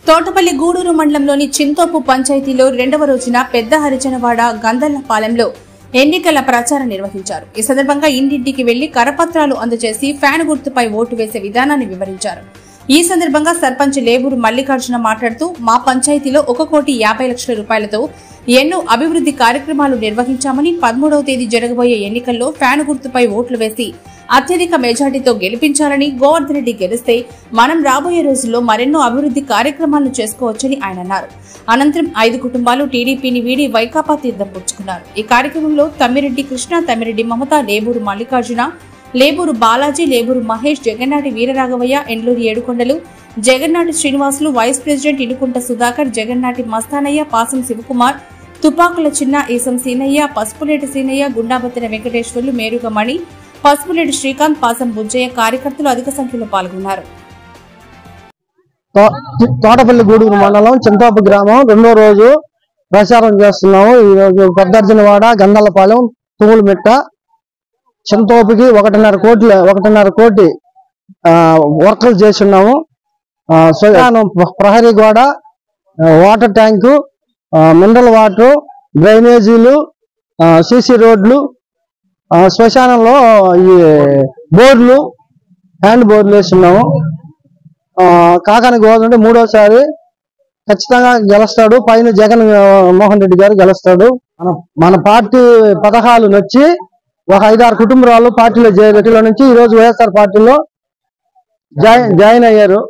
తోటపల్లి గూడూరు మండలంలోని చింతోపు పంచాయతీలో రెండవ రోజున పెద్ద హరిజనవాడ గందల్లపాలెంలో ఎన్నికల ప్రచారం నిర్వహించారు. ఈ సందర్భంగా ఇంటింటికి వెళ్లి కరపత్రాలు అందజేసి ఫ్యాన్ గుర్తుపై ఓటు వేసే విధానాన్ని వివరించారు. ఈ సందర్భంగా సర్పంచ్ లేబూరు మల్లికార్జున మాట్లాడుతూ మా పంచాయతీలో 1,50,00,000 రూపాయలతో ఎన్నో అభివృద్ధి కార్యక్రమాలు నిర్వహించామని 13వ తేదీ జరగబోయే ఎన్నికల్లో ఫ్యాన్ గుర్తుపై ఓట్లు వేసి అత్యధిక మెజార్టీతో గెలిపించాలని, గోవర్ధన్ రెడ్డి గెలిస్తే మనం రాబోయే రోజుల్లో మరెన్నో అభివృద్ధి కార్యక్రమాలను చేసుకోవచ్చని ఆయన అన్నారు. అనంతరం 5 కుటుంబాలు టీడీపీని వీడి వైకాపా తీర్థం పుచ్చుకున్నారు. ఈ కార్యక్రమంలో తమ్మిరెడ్డి కృష్ణ, తమ్మిరెడ్డి మమత, లేబూరు మల్లికార్జున, లేబూరు బాలాజీ, లేబూరు మహేష్, జగన్నాటి వీరరాఘవయ్య, ఎండ్లూరి ఏడుకొండలు, జగన్నాటి శ్రీనివాసులు, వైస్ ప్రెసిడెంట్ ఇనుకుంట సుధాకర్, జగన్నాటి మస్తానయ్య, పాసం శివకుమార్, తుపాకుల చిన్న, ఈసం సీనయ్య, పసుపులేటి సీనయ్య, గుండాబత్తిన వెంకటేశ్వర్లు, మేరుగ మణి, పసుపులేటి శ్రీకాంత్, పాసం బుజ్జయ్య కార్యకర్తలు అధిక సంఖ్యలో పాల్గొన్నారు. తోటపల్లి గూడూరు మండలం చింతోపు గ్రామం రెండో రోజు ప్రచారం చేస్తున్నాము. ఈ రోజు పెద్దర్జనవాడ, గందల్లపాలెం, తుమ్ములమిట్ట, చింతోపుకి 1.5 కోటి వర్కులు చేస్తున్నాము. ప్రహరీ గోడ, వాటర్ ట్యాంకు, మినరల్ వాటర్, డ్రైనేజీలు, సిసి రోడ్లు, శ్మశానంలో ఈ బోర్లు, హ్యాండ్ బోర్లు వేస్తున్నాము. కాకాని గోవర్ధన్ రెడ్డి మూడోసారి ఖచ్చితంగా గెలుస్తాడు. పైన జగన్ మోహన్ రెడ్డి గారు గెలుస్తాడు. మన పార్టీ పథకాలు నచ్చి ఒక 5-6 కుటుంబాలు పార్టీలో నుంచి ఈ రోజు వైఎస్ఆర్ పార్టీలో జాయిన్ అయ్యారు.